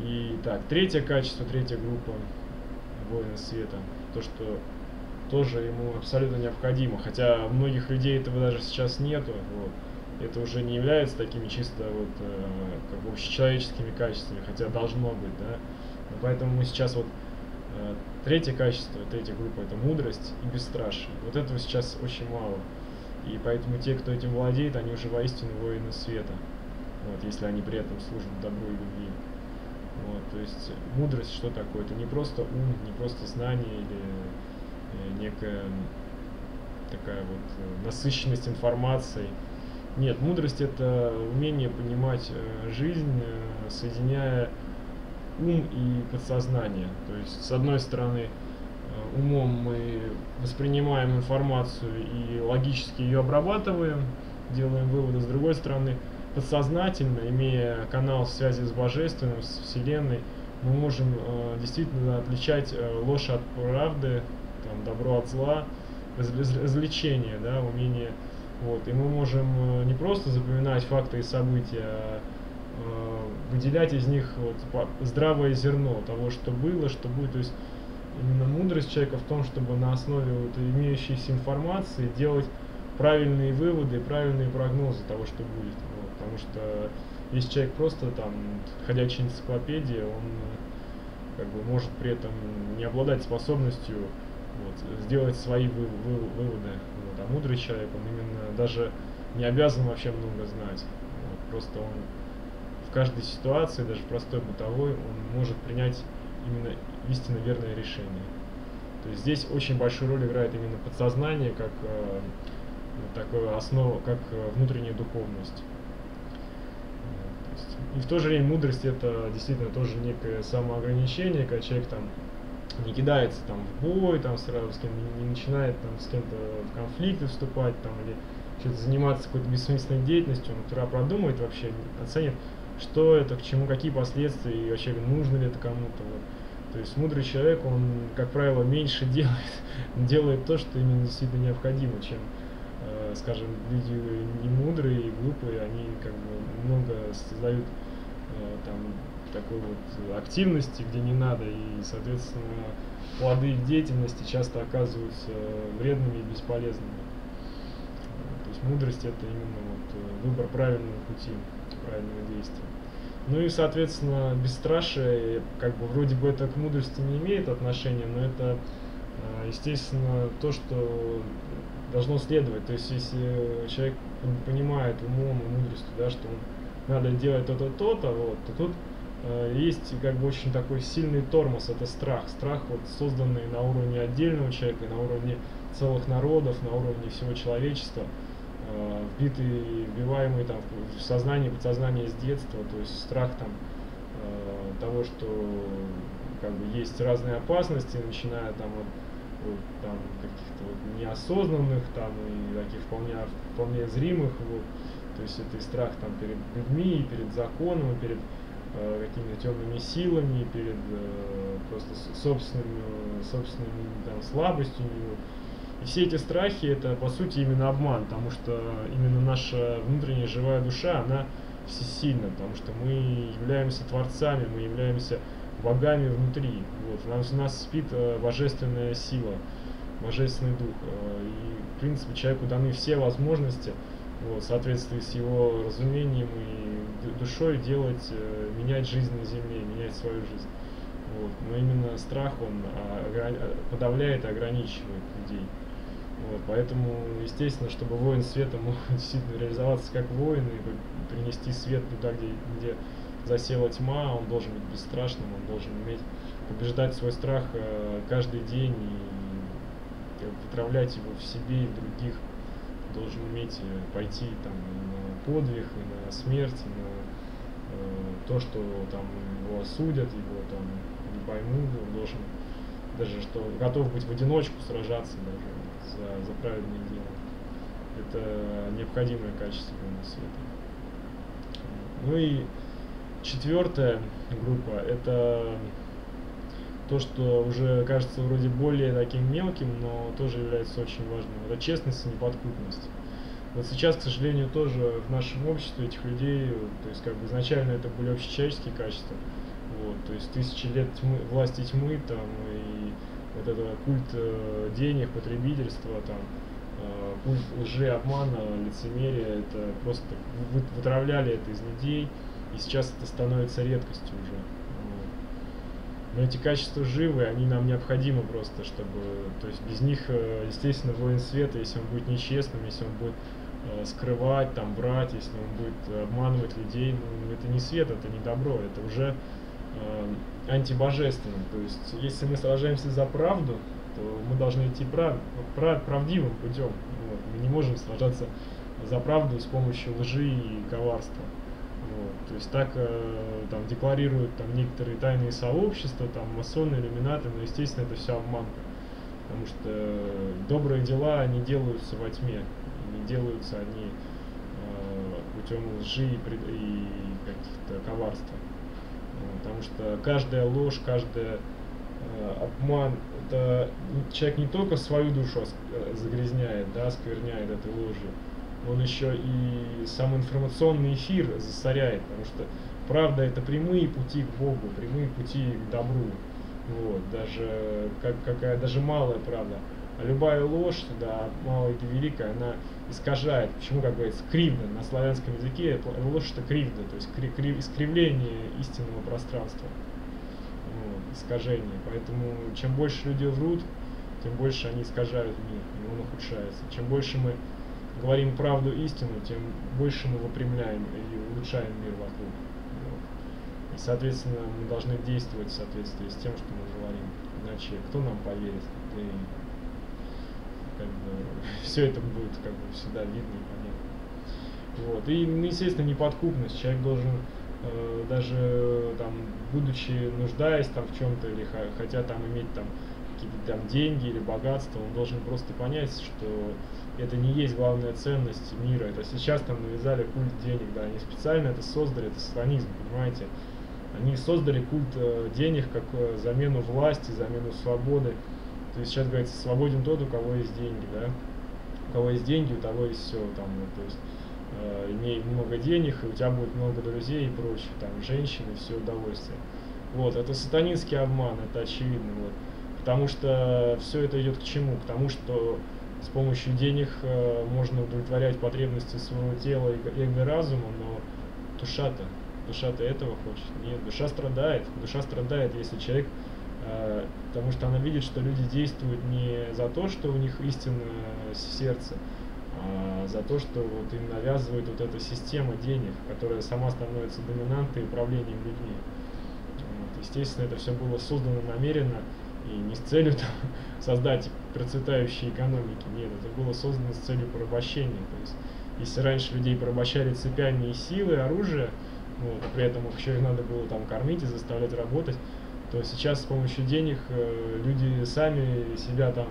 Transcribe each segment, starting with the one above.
И так, третье качество, третья группа Воина Света, то, что тоже ему абсолютно необходимо, хотя у многих людей этого даже сейчас нету, вот. Это уже не является такими чисто вот как бы общечеловеческими качествами, хотя должно быть, да. Но поэтому мы сейчас вот третье качество, третья группа — это мудрость и безстрашие. Вот этого сейчас очень мало. И поэтому те, кто этим владеет, они уже воистину воины света. Вот, если они при этом служат добру и любви. Вот, то есть мудрость что такое? Это не просто ум, не просто знание или некая такая вот насыщенность информацией. Нет, мудрость — это умение понимать жизнь, соединяя ум и подсознание. То есть, с одной стороны, умом мы воспринимаем информацию и логически ее обрабатываем, делаем выводы. С другой стороны, подсознательно, имея канал связи с Божественным, с Вселенной, мы можем действительно отличать ложь от правды, там, добро от зла, развлечение, да, умение. Вот, и мы можем не просто запоминать факты и события, а выделять из них вот здравое зерно того, что было, что будет. То есть именно мудрость человека в том, чтобы на основе вот имеющейся информации делать правильные выводы, правильные прогнозы того, что будет. Вот, потому что если человек просто там ходячая энциклопедия, он как бы может при этом не обладать способностью вот, сделать свои выводы. Вот. А мудрый человек, он именно даже не обязан вообще много знать. Вот. Просто он в каждой ситуации, даже простой бытовой, он может принять именно истинно верное решение. То есть здесь очень большую роль играет именно подсознание, как такая основа, как внутренняя духовность. И в то же время мудрость — это действительно тоже некое самоограничение, когда человек там не кидается там в бой, там сразу с кем-то не начинает там с кем-то в конфликты вступать там или что-то заниматься какой-то бессмысленной деятельностью, он вчера продумает вообще, оценит, что это, к чему, какие последствия и вообще нужно ли это кому-то. Вот. То есть мудрый человек, он, как правило, меньше делает то, что именно действительно необходимо, чем, скажем, люди не мудрые и глупые, они как бы много создают там такой вот активности, где не надо, и, соответственно, плоды их деятельности часто оказываются вредными и бесполезными. То есть мудрость — это именно вот выбор правильного пути, правильного действия. Ну и, соответственно, безстрашие, как бы вроде бы это к мудрости не имеет отношения, но это, естественно, то, что должно следовать. То есть если человек понимает умом и мудростью, да, что надо делать то-то, то-то, вот, то тут есть как бы очень такой сильный тормоз, это страх. Страх, вот, созданный на уровне отдельного человека, на уровне целых народов, на уровне всего человечества, вбиваемый там в сознание, подсознание с детства, то есть страх там того, что как бы есть разные опасности, начиная там от там каких-то вот неосознанных там и таких вполне зримых, вот. То есть это и страх там перед людьми, и перед законом, и перед какими-то темными силами, и перед просто собственными там слабостью. И все эти страхи — это по сути именно обман, потому что именно наша внутренняя живая душа, она всесильна, потому что мы являемся творцами, мы являемся богами внутри. Вот. У нас спит божественная сила, божественный дух. И в принципе человеку даны все возможности, вот, в соответствии с его разумением и душой делать, менять жизнь на земле, менять свою жизнь. Вот. Но именно страх, он подавляет и ограничивает людей. Вот, поэтому, естественно, чтобы воин света мог действительно реализоваться как воин и принести свет туда, где засела тьма, он должен быть бесстрашным, он должен уметь побеждать свой страх каждый день и вытравлять его в себе и в других. Должен уметь пойти там на подвиг, и на смерть, и на то, что там его осудят, его там не поймут, он должен даже что готов быть в одиночку сражаться даже за праведное дело. Это необходимое качество Воина Света. Ну и четвертая группа — это то, что уже кажется вроде более таким мелким, но тоже является очень важным. Это честность и неподкупность. Вот сейчас, к сожалению, тоже в нашем обществе этих людей, то есть как бы изначально это были общечеловеческие качества, Вот, то есть тысячи лет тьмы, власти тьмы, там, и вот это культ денег, потребительства, там, культ лжи, обмана, лицемерия, это просто вытравляли это из людей, и сейчас это становится редкостью уже. Вот. Но эти качества живы, они нам необходимы просто, чтобы, то есть без них, естественно, воин света, если он будет нечестным, если он будет скрывать, там, врать, если он будет обманывать людей, ну, это не свет, это не добро, это уже антибожественно. То есть, если мы сражаемся за правду, то мы должны идти правдивым путем. Вот. Мы не можем сражаться за правду с помощью лжи и коварства. Вот. То есть так там декларируют там некоторые тайные сообщества, там масоны, иллюминаты, но естественно это все обманка. Потому что добрые дела, они делаются во тьме, не делаются они путем лжи и каких-то коварства. Потому что каждая ложь, каждый обман, это человек не только свою душу загрязняет, да, оскверняет этой ложью, он еще и сам информационный эфир засоряет, потому что правда это прямые пути к Богу, прямые пути к добру. Вот, даже малая правда. А любая ложь, да, малая или великая, она искажает. Почему, как говорится, кривда на славянском языке, ложь это кривда, то есть искривление истинного пространства, вот, искажение. Поэтому чем больше люди врут, тем больше они искажают мир, и он ухудшается. Чем больше мы говорим правду, истину, тем больше мы выпрямляем и улучшаем мир вокруг. Вот. И, соответственно, мы должны действовать в соответствии с тем, что мы говорим. Иначе кто нам поверит? И, как бы, все это будет как бы всегда видно и понятно. Вот. И, естественно, неподкупность. Человек должен, даже там, будучи нуждаясь там в чем-то, или хотя там иметь там какие-то там деньги или богатство, он должен просто понять, что это не есть главная ценность мира. Это сейчас там навязали культ денег, да, они специально это создали, это сатанизм, понимаете? Они создали культ денег как замену власти, замену свободы. То есть сейчас говорится, свободен тот, у кого есть деньги, да? У кого есть деньги, у того есть все, там, вот, то есть имей много денег, и у тебя будет много друзей и прочее, там, женщины, все удовольствие. Вот, это сатанинский обман, это очевидно, вот. Потому что все это идет к чему? К тому, что с помощью денег можно удовлетворять потребности своего тела и разума, но душа-то этого хочет. Нет, душа страдает, если человек, потому что она видит, что люди действуют не за то, что у них истинное сердце, а за то, что вот им навязывает вот эта система денег, которая сама становится доминантой и управлением людьми. Вот, естественно, это все было создано намеренно, и не с целью там, создать процветающие экономики, нет, это было создано с целью порабощения. То есть, если раньше людей порабощали цепями и силой, оружие, вот, а при этом еще их надо было там кормить и заставлять работать, то сейчас с помощью денег люди сами себя там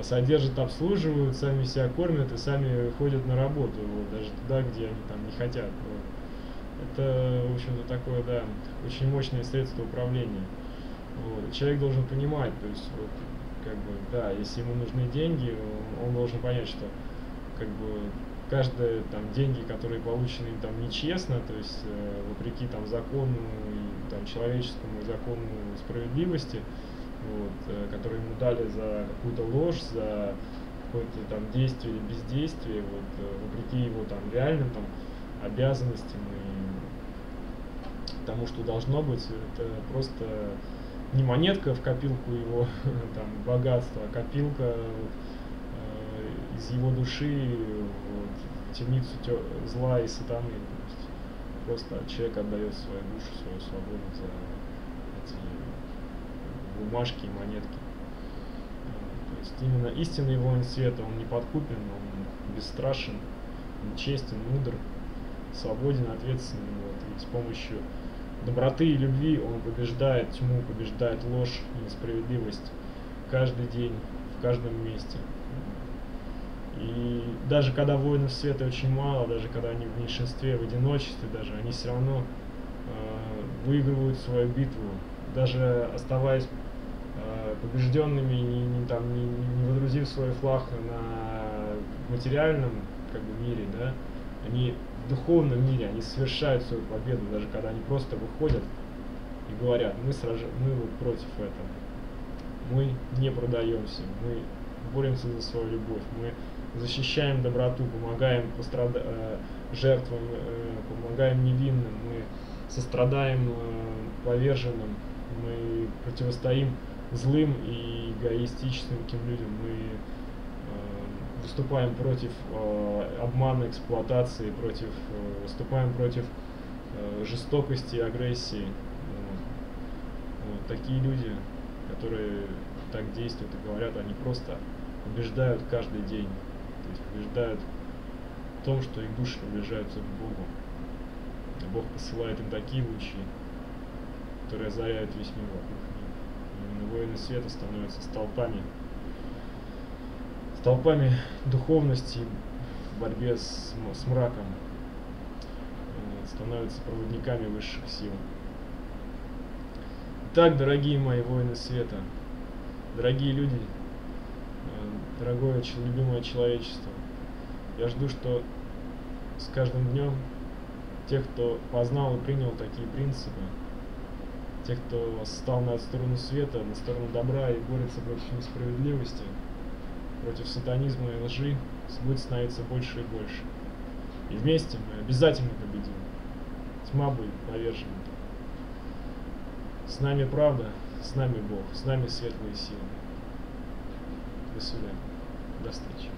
содержат, обслуживают, сами себя кормят и сами ходят на работу, вот, даже туда, где они там не хотят. Вот. Это, в общем-то, такое, да, очень мощное средство управления. Вот. Человек должен понимать, то есть, вот, как бы, да, если ему нужны деньги, он должен понять, что как бы каждые там деньги, которые получены там нечестно, то есть вопреки там закону и там человеческому закону справедливости, вот, которые ему дали за какую-то ложь, за какое-то там действие или бездействие, вот, вопреки его там реальным там обязанностям и тому, что должно быть, это просто не монетка в копилку его там богатства, а копилка вот, из его души вот, в темницу зла и сатаны. То есть просто человек отдает свою душу, свою свободу за эти бумажки и монетки. То есть именно истинный воин света, он неподкупен, он безстрашен, он честен, мудр, свободен, ответственен. Вот, и с помощью доброты и любви он побеждает тьму, побеждает ложь и несправедливость каждый день, в каждом месте. И даже когда воинов света очень мало, даже когда они в меньшинстве, в одиночестве даже, они все равно выигрывают свою битву, даже оставаясь побежденными, не водрузив свой флаг на материальном как бы, мире, да, они в духовном мире, они совершают свою победу, даже когда они просто выходят и говорят, мы вот против этого, мы не продаемся, мы боремся за свою любовь, мы защищаем доброту, помогаем жертвам, помогаем невинным, мы сострадаем поверженным, мы противостоим злым и эгоистичным людям, мы выступаем против обмана, эксплуатации, выступаем против жестокости, агрессии. Вот такие люди, которые так действуют и говорят, они просто убеждают каждый день, то есть убеждают в том, что их души приближаются к Богу. И Бог посылает им такие лучи, которые озаряют весь мир вокруг них. Именно воины света становятся столпами духовности в борьбе с мраком, становятся проводниками высших сил. Итак, дорогие мои воины света, дорогие люди, дорогое любимое человечество, я жду, что с каждым днем тех, кто познал и принял такие принципы, тех, кто стал на сторону света, на сторону добра и борется против несправедливости, против сатанизма и лжи, будет становиться больше и больше. И вместе мы обязательно победим. Тьма будет повержена. С нами правда, с нами Бог, с нами светлые силы. До свидания. До встречи.